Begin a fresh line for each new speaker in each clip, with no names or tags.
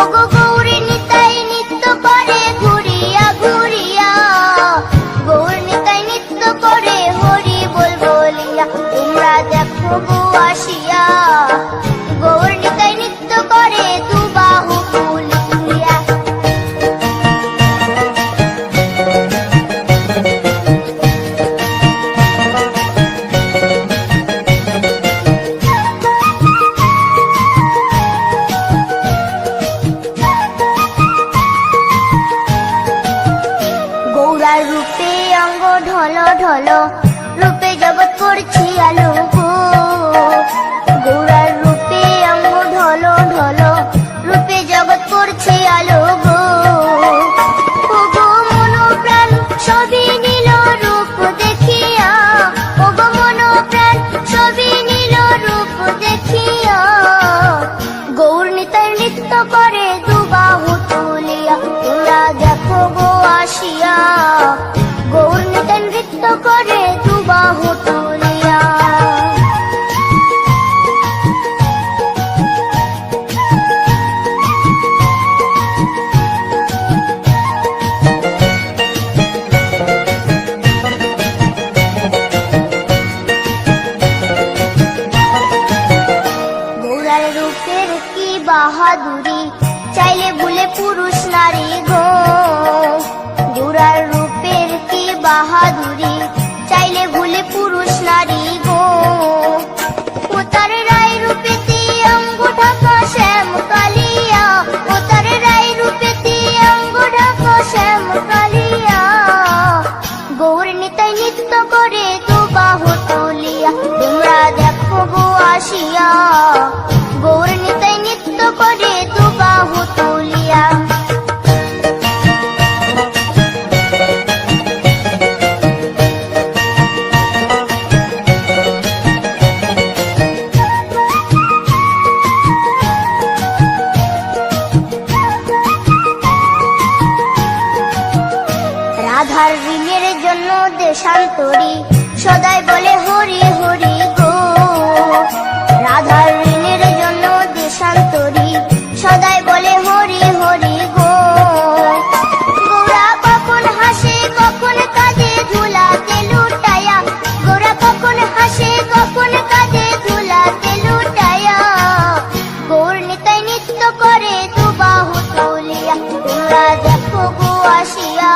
ওগো গৌরী নিতাই নৃত্য করে ঘুরিয়া ঘুরিয়া, গৌর নিতাই নৃত্য করে হরি বল বলিয়া। তোমরা দেখো গো আসিয়া, গৌর নিতাই নৃত্য করে দুবাহু তুলিয়া। গৌরার রূপে অঙ্গ ঢল ঢল, রূপে জগৎ করছি আলো গো। গৌরার রূপে অঙ্গ ঢল ঢল, রূপে জগৎ করছি আলো গো। ওগো মন প্রাণ সবই নীল রূপ দেখিয়া, ওগো মন প্রাণ সবই নীল রূপ দেখিয়া, গৌর নিতাই নৃত্য করে দুবাহু তুলিয়া। তোমরা দেখো গো আসিয়া, গৌর নিতাই নৃত্য করে দুবাহু তুলিয়া। গৌরার রূপের কি বাহাদুরি, চাইলে ভুলে পুরুষ নারী গো। গৌরার রূপের কি বাহাদুরি, চাইলে ভুলে পুরুষ নারী গো। ও তার রায় রূপেতে অঙ্গ ঢাকা শ্যাম কালিয়া, ও তার রায় রূপেতে অঙ্গ ঢাকা শ্যাম কালিয়া, গৌর নিতাই নৃত্য করে দুবাহু তুলিয়া। তোমরা দেখো গো আসিয়া, গৌর নিতাই নৃত্য করে দুবাহু তুলিয়া। রাধার ঋণের জন্য দেশান্তরী, সদাই বলে হরি হরি গো। রাধার ঋণের জন্য দেশান্তরী, সদাই বলে হরি হরি গো। গৌরা কখন হাসে কখন কাঁদে ধুলাতে লুটায়া, গৌরা কখন হাসে কখন কাঁদে ধুলাতে লুটায়া, গৌর নিতাই নৃত্য করে দুবাহু তুলিয়া। তোমরা দেখো গো আসিয়া,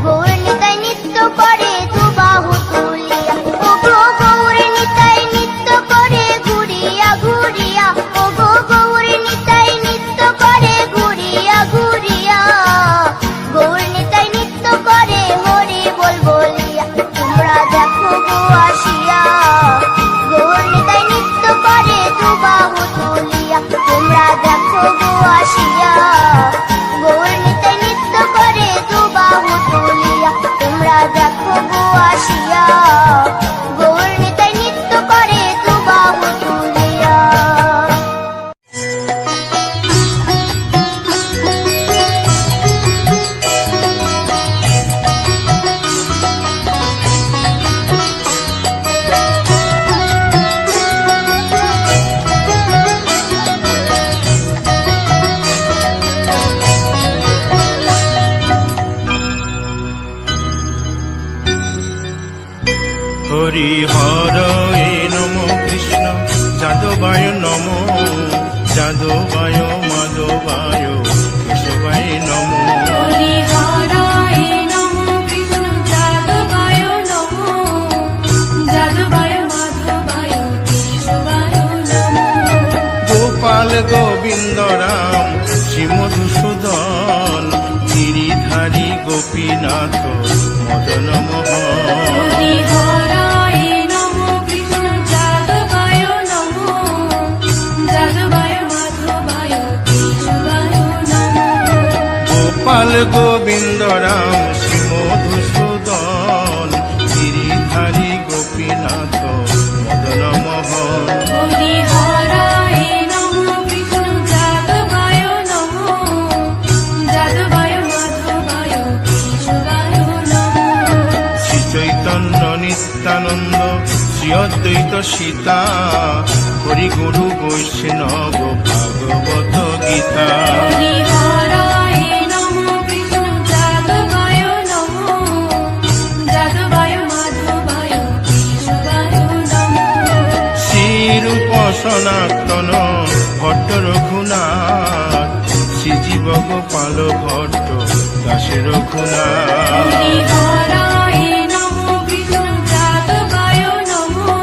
গৌর নিতাই নৃত্য করে দুবাহু তুলিয়া। ওগো গৌর নিতাই নৃত্য করে ঘুরিয়া ঘুরিয়া, ওগো গৌর নিতাই নৃত্য করে ঘুরিয়া ঘুরিয়া, গৌর নিতাই নৃত্য করে হরি বল বলিয়া। তোমরা দেখো গো আসিয়া, গৌর নিতাই নৃত্য করে দুবাহু তুলিয়া। তোমরা দেখো গো আসিয়া, গৌর নিতাই নৃত্য করে দুবাহু তুলিয়া। তোমরা দেখো গো আসিয়া, গৌর নিতাই নৃত্য করে দুবাহু তুলিয়া।
হরি হরয়ে নম কৃষ্ণ যাদবায় নম, যাদবায় মাধবায় কেশবায় নম।
হরি হরায় নমো কৃষ্ণ যাদবায় নমো, যাদবায় মাধবায় কেশবায় নমো।
গোপাল গোবিন্দ রাম শ্রী মধুসূদন, গিরিধারী গোপীনাথ মদন মোহন।
হরি হরায় নমো কৃষ্ণ যাদবায় নমো, যাদবায় মাধবায় কেশবায় নমো।
গোপাল গোবিন্দ রাম শ্রী মধুসূদন, গিরিধারী গোপীনাথ মদন মোহন।
হরি হরায় নমো কৃষ্ণ যাদবায় নমো, যাদবায় মাধবায় কেশবায় নমো।
শ্রী চৈতন্য নিত্যানন্দ শ্রী অদ্বৈত সীতা, হরি গুরু বৈষ্ণব ভাগবত গীতা।
হরিহরায় নমো কৃষ্ণ যাদবায় নমো, যাদবায় মাধবায় কেশবায় নমো।
শ্রীরূপ সনাতন ভট্ট রঘুনাথ, শ্রীজীব গোপাল ভট্ট দাসে রঘুনাথ।
হরিহরায় নমো কৃষ্ণ যাদবায় নমো,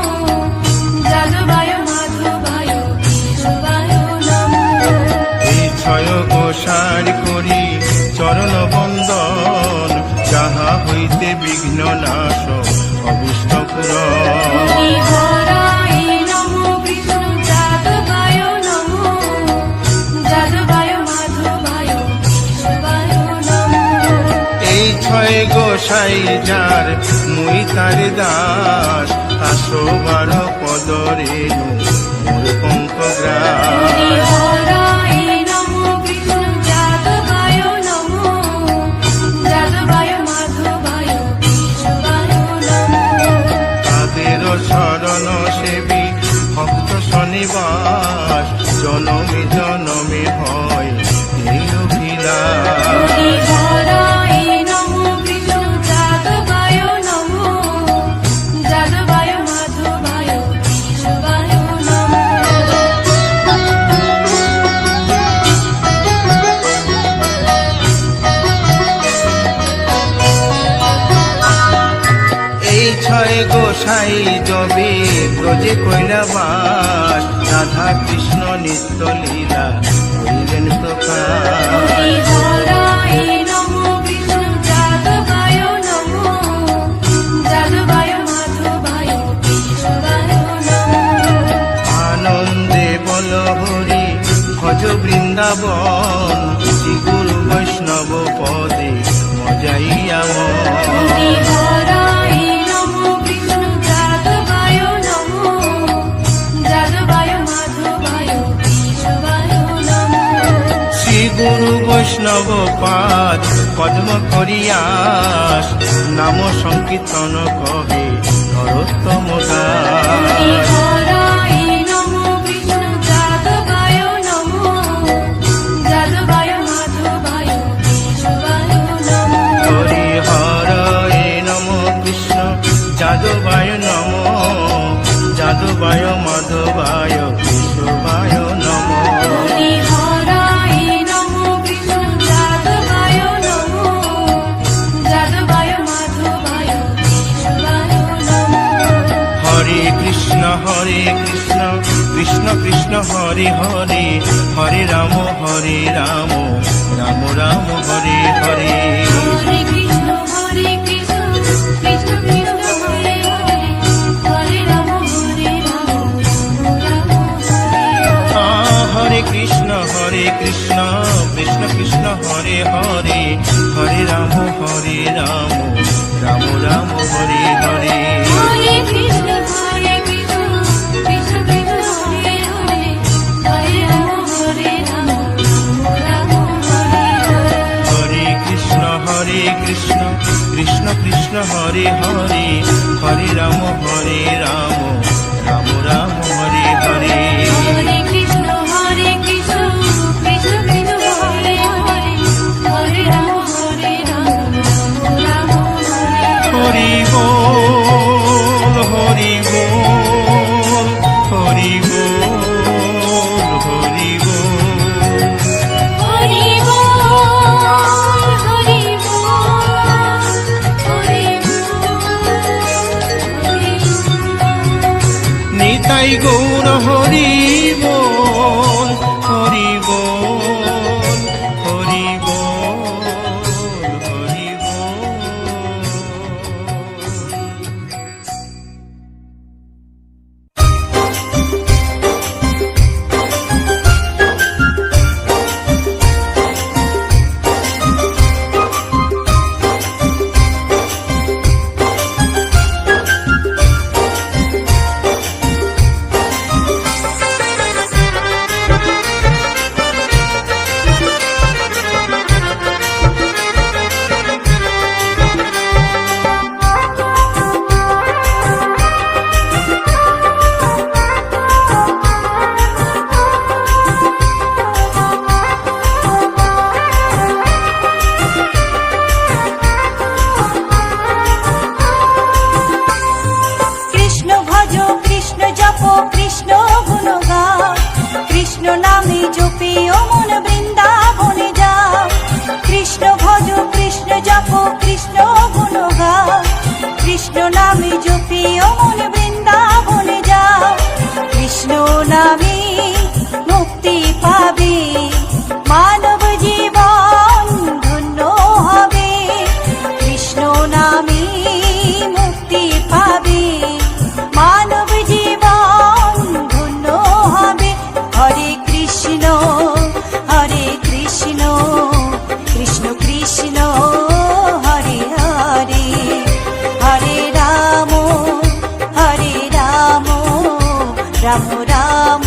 যাদবায় মাধবায় কেশবায় নমো।
এই ছয় গোসার করি চরণ বন্দন, যাহা হইতে বিঘ্ন নাশ অভীষ্ট পূরণ।
হরিহরায় নমো কৃষ্ণ যাদবায় নমো, যাদবায় মাধবায় কেশবায় নমো।
এই ছয় গোসাই যার মুই তার দাস, 112 পদ রেণু মোর পঙ্কগ্রাস।
হরিহরায় নমো কৃষ্ণ যাদবায় নমো, যাদবায় মাধবায় কেশবায় নমো।
তাদের শরণ সেবী ভক্ত শনিবাস, জনমে জনমে হয় এই অভিলাষ।
হরিহরায় নমো কৃষ্ণ যাদবায় নমো, যাদবায় মাধবায় কেশবায় নমো।
এই ছয় গোসাই যবে ব্রজে কৈলাবাস, রাধা কৃষ্ণ নিত্য লীলা করিলেন প্রকাশ।
হরিহরায় নমো কৃষ্ণ যাদবায় নমো, যাদবায় মাধবায় কেশবায় নমো।
আনন্দে বল হরি ভজ বৃন্দাবন, শ্রী গুরু বৈষ্ণব পদে মজাইয়া মন।
হরিহরায় নমো কৃষ্ণ যাদবায় নমো, যাদবায় মাধবায় কেশবায় নমো।
শ্রী গুরু বৈষ্ণব পাদ পদ্ম করিয়াস, নাম সংকীর্তন কহে নরোত্তম দাস।
হরিহরায় নমো কৃষ্ণ যাদবায় নমো, যাদবায় মাধবায় কেশবায় নমো।
হরি হরয়ে নম কৃষ্ণ যাদবায় নম, যাদবায় মাধবায় কেশবায় নম।
হরিহরায় নমো কৃষ্ণ যাদবায় নমো, যাদবায় মাধবায় কেশবায় নমো।
হরে কৃষ্ণ কৃষ্ণ কৃষ্ণ হরে হরে, হরে রাম রাম রাম হরে হরে।
হরে কৃষ্ণ কৃষ্ণ কৃষ্ণ হরে হরে, হরে রাম রাম রাম হরে হরে।
হরে কৃষ্ণ কৃষ্ণ কৃষ্ণ হরে হরে, হরে রাম রাম রাম হরে হরে।
হরে কৃষ্ণ কৃষ্ণ কৃষ্ণ কৃষ্ণ হরে হরে, হরে রাম রাম হরে হরে।
হরে কৃষ্ণ কৃষ্ণ কৃষ্ণ হরে হরে, হরে রাম রাম রাম হরে হরে।
হরে কৃষ্ণ কৃষ্ণ কৃষ্ণ কৃষ্ণ হরে হরে, হরে রাম রাম হরে হরে।
হরি বল হরি বল হরি বল হরি বল।
হরি বল হরি বল হরি বল হরি বল।
নিতাই গৌর হরি বল হরি বল হরি বল হরি বল।
জপি ও মন বৃন্দাবনে যাও, কৃষ্ণ ভজ কৃষ্ণ জপ কৃষ্ণ গুণ গাও, কৃষ্ণ নামে জপি ও মন বৃন্দাবনে যাও, কৃষ্ণ নামে মুক্তি পাবে, মানব জীবন ধন্য হবে, কৃষ্ণ নামে মুক্তি পাবে, মানব জীবন ধন্য হবে। হরে কৃষ্ণ কৃষ্ণ কৃষ্ণ হরে হরে, হরে রাম রাম রাম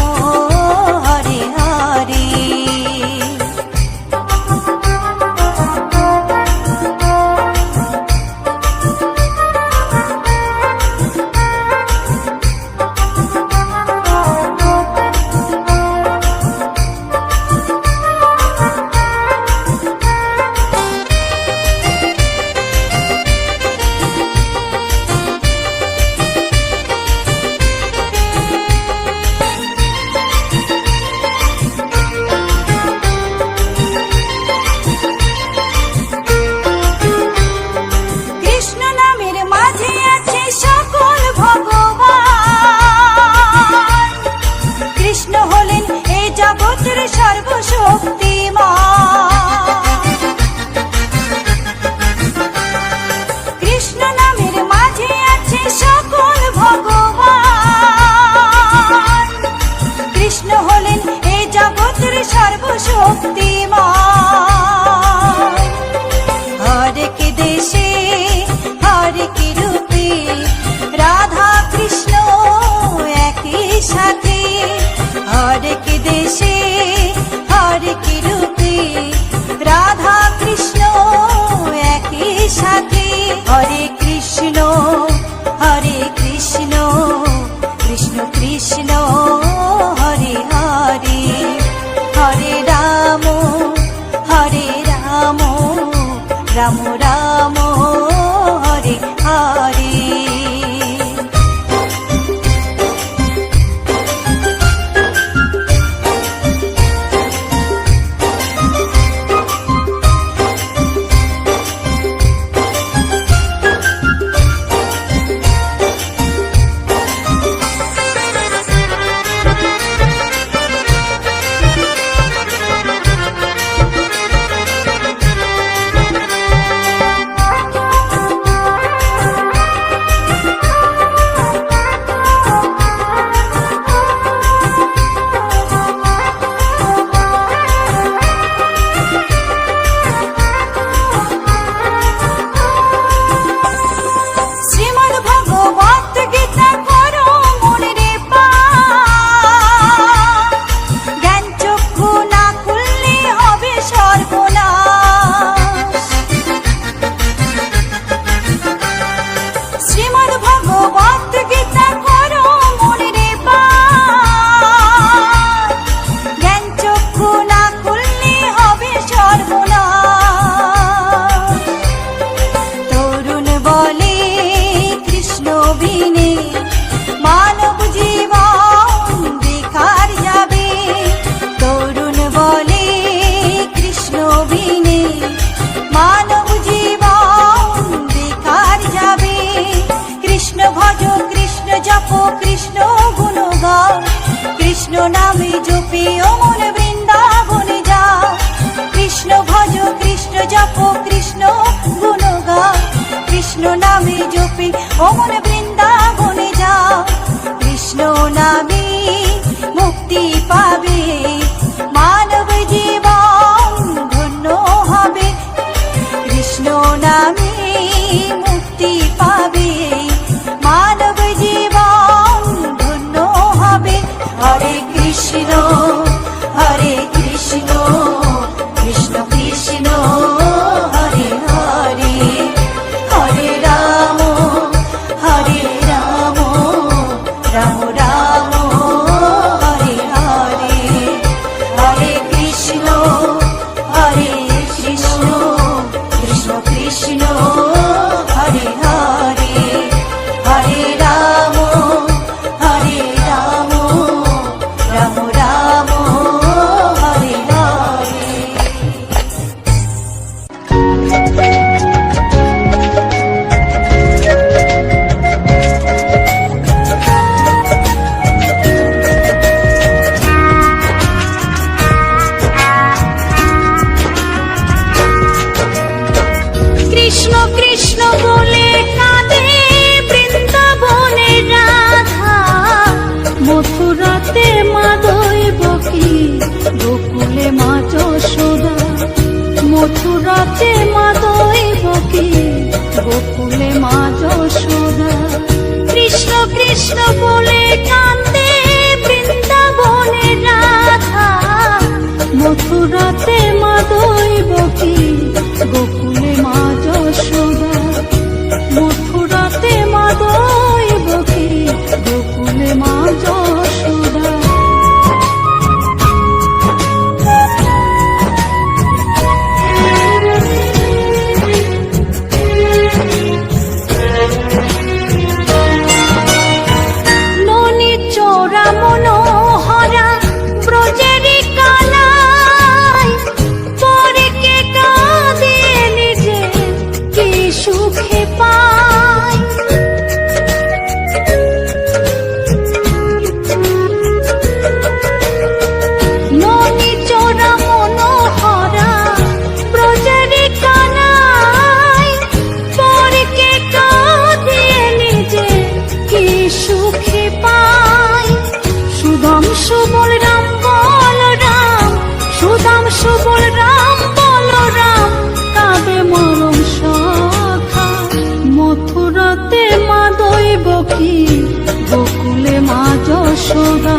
হরে হরে। কৃষ্ণ নামের মাঝে আছে সকল ভগবান, কৃষ্ণ হলেন এ জগতের সর্বশক্তিমান, কৃষ্ণ নামের মাঝে আছে সকল ভগবান, কৃষ্ণ হলেন এ জগতের সর্বশক্তিমান। হরেক দেশে হরেক রূপে রাধা কৃষ্ণ একই সাথে, হরেক দেশে হরেক রূপে রাধা কৃষ্ণ একই সাথে। হরে কৃষ্ণ কৃষ্ণ কৃষ্ণ হরে হরে, হরে রাম রাম রাম হরে হরে। কৃষ্ণ নামে জপি ও মন বৃন্দাবনে যাও, কৃষ্ণ ভজ কৃষ্ণ জপ কৃষ্ণ গুণ গাও, কৃষ্ণ নামে জপি ও মন বৃন্দাবনে যাও, কৃষ্ণ নামে মুক্তি পাবে, মানব জীবন ধন্য হবে, কৃষ্ণ নামে মুক্তি পাবে, মানব জীবন ধন্য হবে। হরে কৃষ্ণ কৃষ্ণ কৃষ্ণ হরে হরে, হরে রাম যশোদা, মথুরাতে মা দৈবকী, গোকুলে মা যশোদা। কৃষ্ণ কৃষ্ণ বলে কান্দে বৃন্দাবনে রাধা, মথুরাতে মা দৈবকী, গোকুলে মা যশোদা। মথুরাতে মা দৈবকী, গোকুলে মা যশোদা। ননি চোরা মনোহরা ব্রজেরি কানাই, পরে কে কাঁদিয়ে নিজে কি সুখে পায়। ননি চোরা মনোহরা ব্রজেরি কানাই, পরে কে কাঁদিয়ে নিজে কি সুখে পায়। সুদাম সুবল রাম বলরাম, সুদাম সুবল রাম বলরাম, কাঁদে মরম সখা। মথুরাতে মা দৈবকী, গোকুলে মা যশোদা।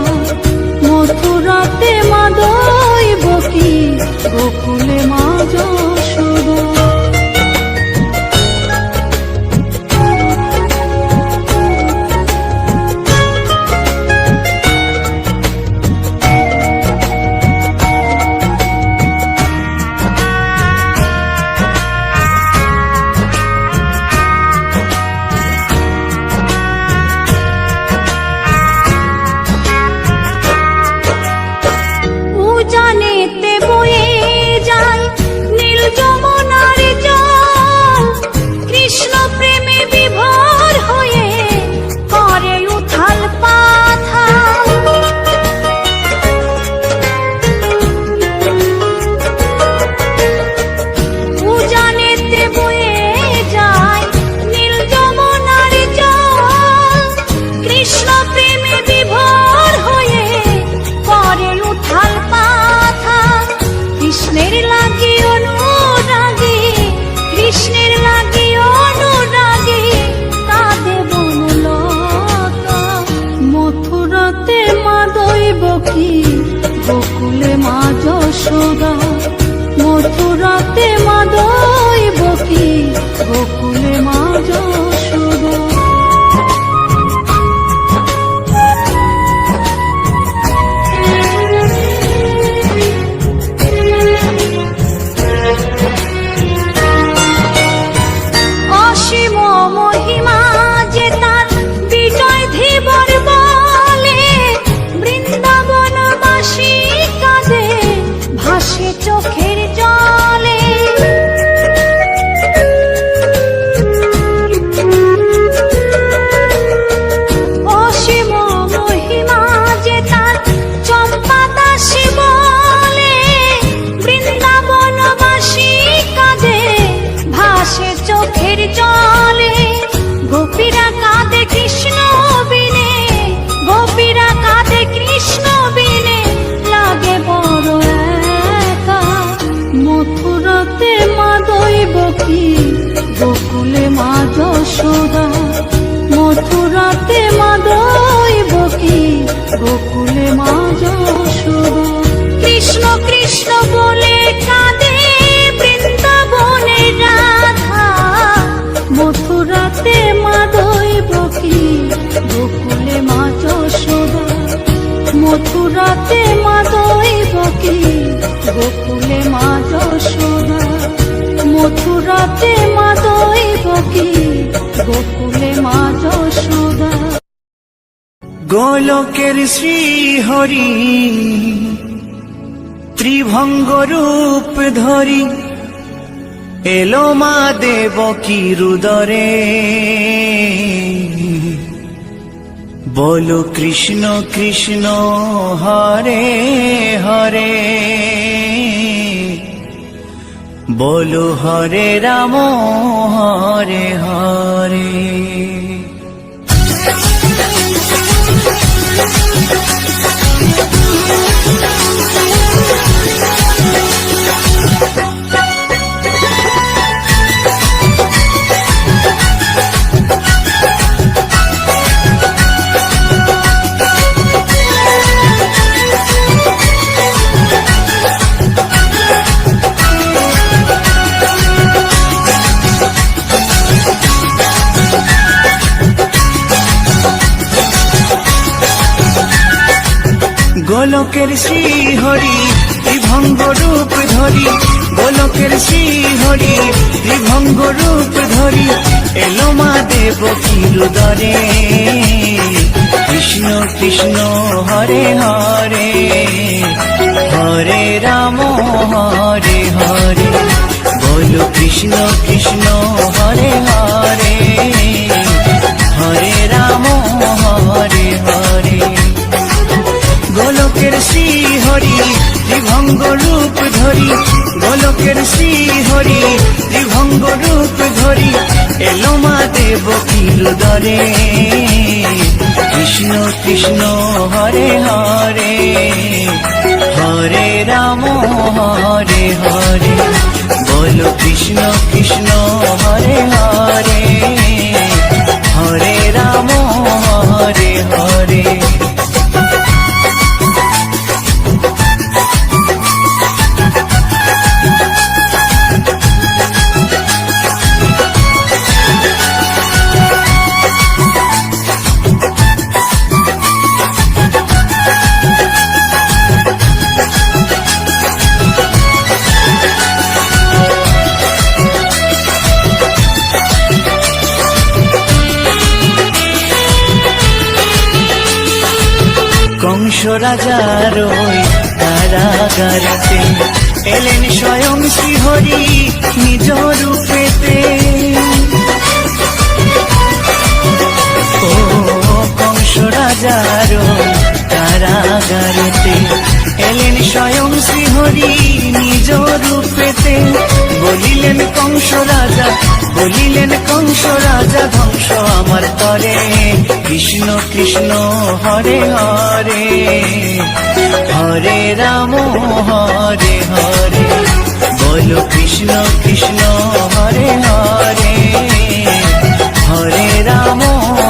মথুরাতে মা দৈবকী, গোকুলে মা যশোদা। উজানেতে বয়ে যায় নীল যমুনার জল, কৃষ্ণ প্রেমে বিভোর হয়ে করে উথাল পাথাল। উজানেতে বয়ে যায় নীল যমুনার জল, কৃষ্ণ প্রেমে বিভোর হয়ে করে উথাল পাথাল। কৃষ্ণের লাগি অনুরাগী, কৃষ্ণের লাগি অনুরাগী, কাঁদে বনলতা। মথুরাতে মা দৈবকী, গোকুলে মা যশোদা। মথুরাতে মা দৈবকী, গোকুলে মা যশোদা। অসীম মহিমা যে তার বিজয় ধীবর বলে, বৃন্দাবনবাসী কাঁদে ভাসে চোখের জলে। অসীম মহিমা যে তার চম্পা দাসী বলে, বৃন্দাবনবাসী কাঁদে ভাসে চোখের জলে। গোপীরা কাঁদে কৃষ্ণ বিনে, গোপীরা কাঁদে কৃষ্ণ বিনে, লাগে বড় একা। মথুরাতে মা দৈবকী, গোকুলে মা যশোদা। মথুরাতে মা দৈবকী, গোকুলে মা যশোদা। কৃষ্ণ কৃষ্ণ বলে কাঁদে বৃন্দাবনে রাধা, মথুরাতে মা দৈবকী, গোকুলে মা যশোদা। মথুরাতে মা দৈবকী, গোকুলে মা যশোদা। মথুরাতে মা দৈবকী, গোকুলে মা যশোদা।
গোলকের শ্রী হরি ত্রিভঙ্গ রূপ ধরি, এলো মা দেবকী রুদরে। বলো কৃষ্ণ কৃষ্ণ হরে হরে, বলো হরে রাম হরে হরে। গোলকের শ্রী হরি ত্রিভঙ্গ রূপ ধরি, গোলকের শ্রী হরি ত্রিভঙ্গ রূপ ধরি, এলো মা দেবকীর উদরে। কৃষ্ণ কৃষ্ণ হরে হরে, হরে রাম হরে হরে, বলো কৃষ্ণ কৃষ্ণ হরে হরে, হরে রাম হরে হরে। গোলকের শ্রী হরি ত্রিভঙ্গ রূপ ধরি, গোলকের শ্রী হরি ত্রিভঙ্গ রূপ ধরি, এলো মা দেবকীর উদরে। কৃষ্ণ কৃষ্ণ হরে হরে, হরে রাম হরে হরে, বলো কৃষ্ণ কৃষ্ণ হরে হরে, হরে রাম হরে হরে। কংস রাজার ওই কারাগারেতে এলেন স্বয়ং শ্রীহরি নিজ রূপেতে। ও কংস রাজার ওই কারাগারেতে এলেন স্বয়ং শ্রীহরি নিজ রূপেতে। বলিলেন কংস রাজা, বলিলেন কংস রাজা, ধ্বংস আমার তরে। কৃষ্ণ কৃষ্ণ হরে হরে, হরে রাম হরে হরে, বলো কৃষ্ণ কৃষ্ণ হরে হরে, হরে রাম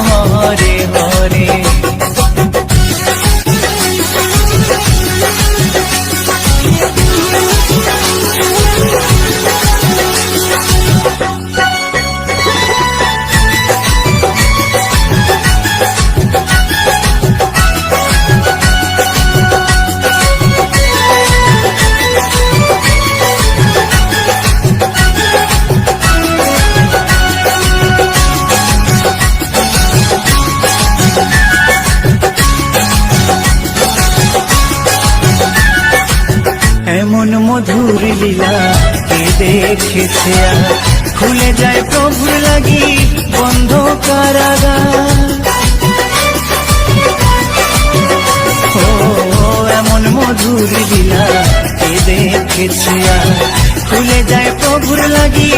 হরে হরে। এমন মধুর লীলা কে দেখেছে আর, খুলে যায় প্রভুর লাগি বন্ধ কারাগার। ও এমন মধুর লীলা কে দেখেছে আর, খুলে যায় প্রভুর লাগি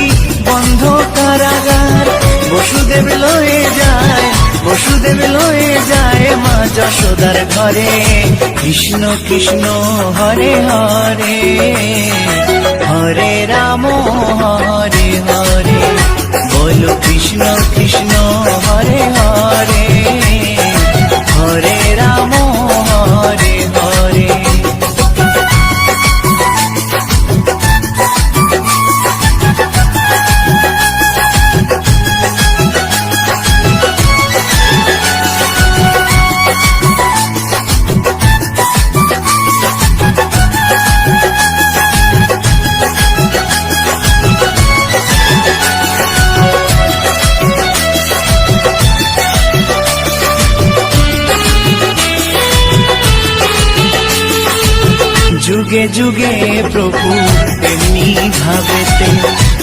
বন্ধ কারাগার। বসুদেব লয়ে যায়, বসুদেব লয়ে যায় মা যশোদার ঘরে। কৃষ্ণ কৃষ্ণ হরে হরে, হরে রাম হরে হরে, বলো কৃষ্ণ কৃষ্ণ হরে হরে, হরে রাম হরে হরে। যুগে যুগে প্রভু এমনি ভাবেতে,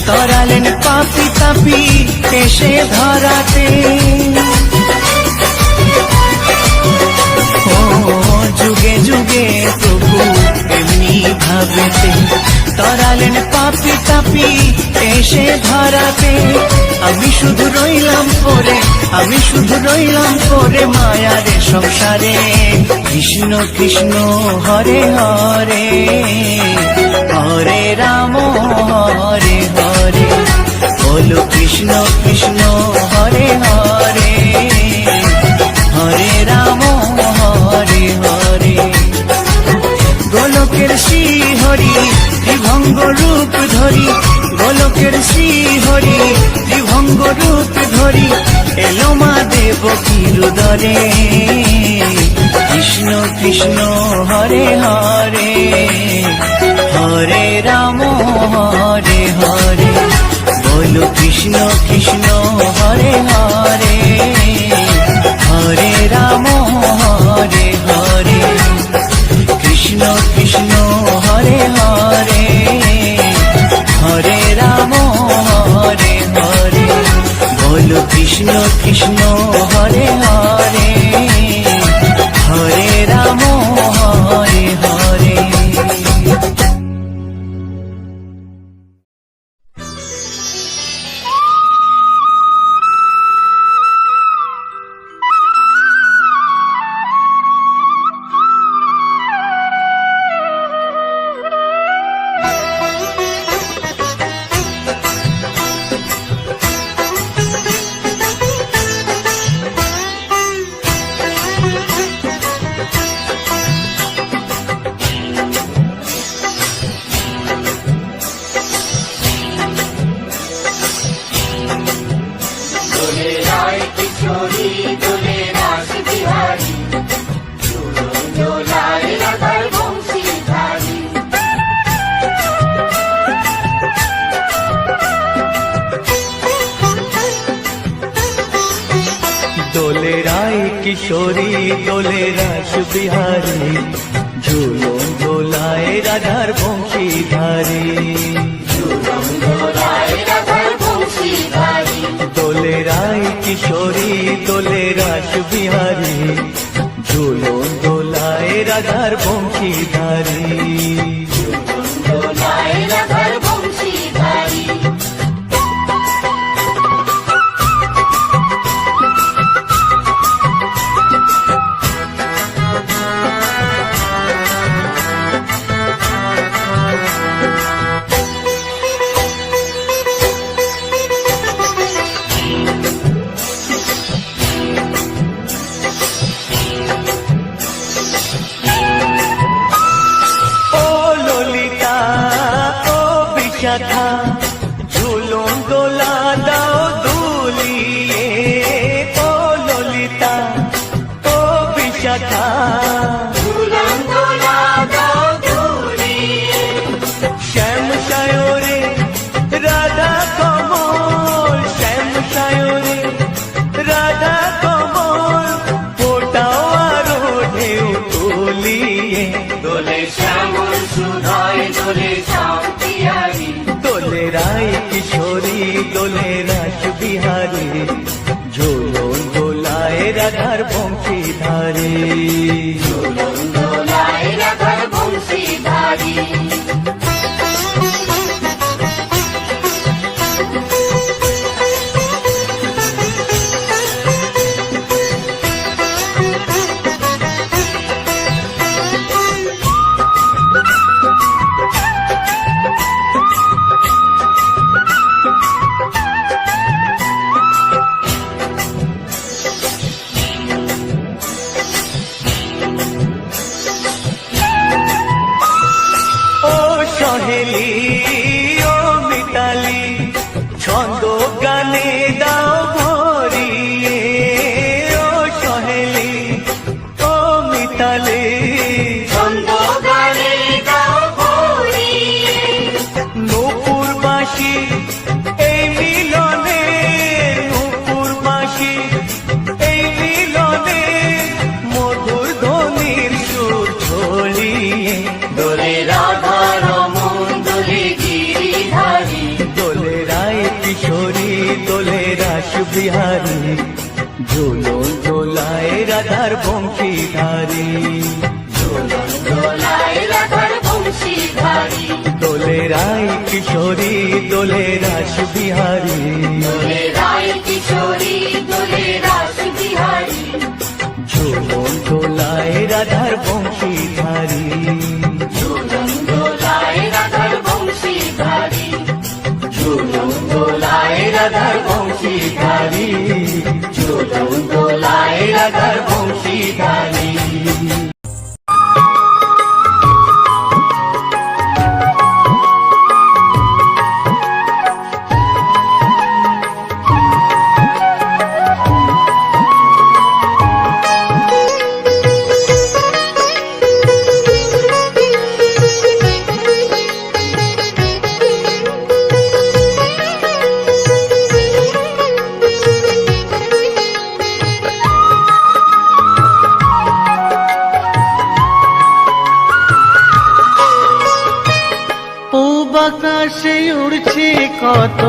তরালেন পাপি তাপি এসে ধরাতে। ও যুগে যুগে প্রভু এমনি ভাবেতে, তরালেন পাপি তাপি এসে ধরাতে। আমি শুধু রইলাম পরে, আমি শুধু রইলাম পরে মায়ারে সংসারে। কৃষ্ণ কৃষ্ণ হরে হরে, হরে রাম হরে হরে, বলো কৃষ্ণ কৃষ্ণ হরে হরে, হরে রাম হরে হরে। গোলকের শ্রী হরি ত্রিভঙ্গ রূপ ধরি, গোলকের শ্রী হরি ত্রিভঙ্গ ত্রিভঙ্গ রূপ ধরি এলো মা দেবকীর উদরে। কৃষ্ণ কৃষ্ণ হরে হরে, হরে রাম হরে হরে, বলো কৃষ্ণ কৃষ্ণ হরে হরে, হরে রাম হরে হরে। কৃষ্ণ কৃষ্ণ হরে হরে, হরে রাম হরে হরে, বলো কৃষ্ণ কৃষ্ণ হরে হরে, হরে রাম হরে হরে।
দোলে রায় কিশোরী দোলে রাস বিহারী, ঝুলন দোলায় রাধার বংশীধারী। দোলে রায় কিশোরী দোলে রাস বিহারী, ঝুলন দোলায় রাধার বংশীধারী। ঝুলন দোলা দাও দুলিয়ে, ও ললিতা ও বিশাখা। শ্যাম সায়রে রাধা কমল, শ্যাম সায়রে রাধা কমল, ফোটাও আরো ঢেউ তুলিয়ে। দোলে শ্যামল সুধায় দোলে শান্তিয়ারি, দোলে রায় কিশোরী দোলে রাস বিহারী, ঝুলন দোলায় রাধার বংশীধারী। সহেলি ও মিতালি, ছন্দ গানে দাও ভরিয়ে। ও সহেলি ও মিতালি, ছন্দ গানে দাও ভরিয়ে। নূপুর বাঁশি এই মিলনে, নূপুর বাঁশি এই মিলনে, মধুর ধ্বনির সুর ছড়িয়ে। দোলে রাধা রমন দোলে গিরিধারী, দোলে রায় কিশোরী দোলে রাস বিহারী, ঝুলন দোলায় রাধার বংশীধারী। দোলে রায় কিশোরী দোলে রাস বিহারী, ঝুলন দোলায় রাধার বংশীধারী। ঝুলন দোলায় রাধার বংশীধারী, ঝুলন দোলায় রাধার বংশীধারী, ঝুলন দোলায় রাধার বংশীধারী। পূব আকাশে উড়ছে কত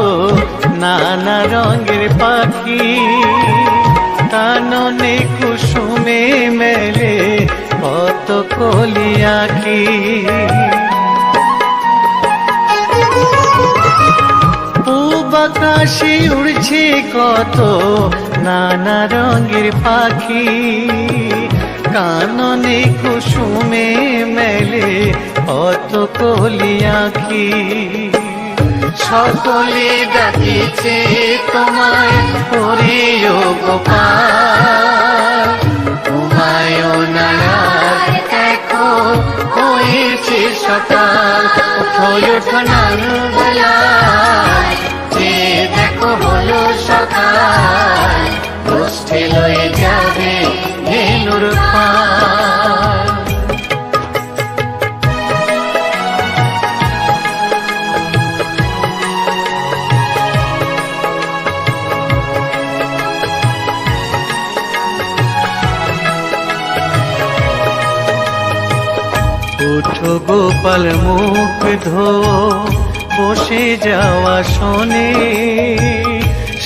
নানা রঙের পাখি, কাননে কুসুমে মেলে কত কলি আঁখি। পূব আকাশে উড়ছে কত নানা রঙের পাখি, কাননে কুসুমে মেলে কত কলি আঁখি। সকলে ডাকিছে তোমায় ওরে ও গোপাল, ঘুমায় না আর দেখো হয়েছে সকাল। ওঠো ওঠো নানবেলায়, যে দেখো হলো সকাল, গোষ্ঠী লয়ে যাবে ধেনুর পাল। উঠো গোপাল মুখ ধো, বসে যাওয়া শোনে,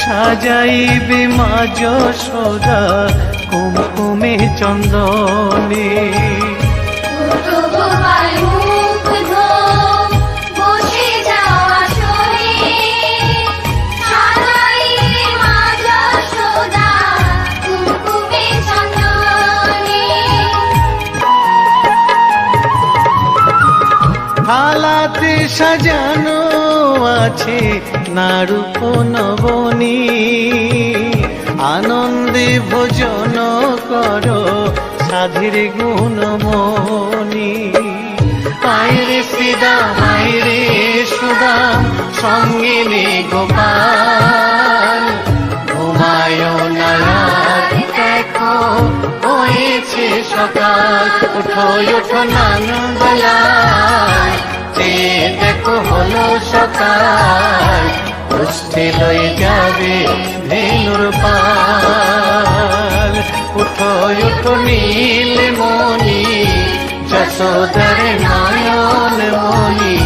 সাজাইবে মা যশোদা কুমকুমে চন্দনে।
উঠো গোপাল মুখ ধো, বসে যাওয়া শোনে, সাজাইবে মা যশোদা কুমকুমে চন্দনে।
থালাতে সাজানো আছে নারূপ নবনী, আনন্দে ভোজন করো সাধীর গুণমণি। আয়রে শ্রীদাম আয়রে সুদাম, সঙ্গে নে গোপাল, ঘুমায় না আর দেখো হয়েছে সকাল। ওঠো ওঠো নানবেলায়, যে দেখো হলো সকাল, গোষ্ঠী লয়ে যাবে ধেনুর পাল। উঠো উঠো নীলমণি, যশোদার নয়ন মণি,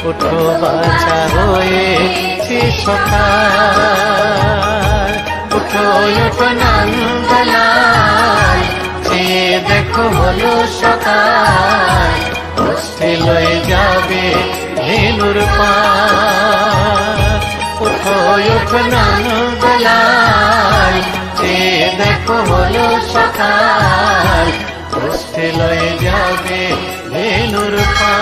উঠো বাছা হয়েছে সকাল। উঠো উঠো নানবেলায়, যে দেখো হলো সকাল, গোষ্ঠী লয়ে যাবে ধেনুর পাল। উঠো উঠো নানবেলায়, যে দেখো হলো সকাল, গোষ্ঠী লয়ে যাবে ধেনুর পাল।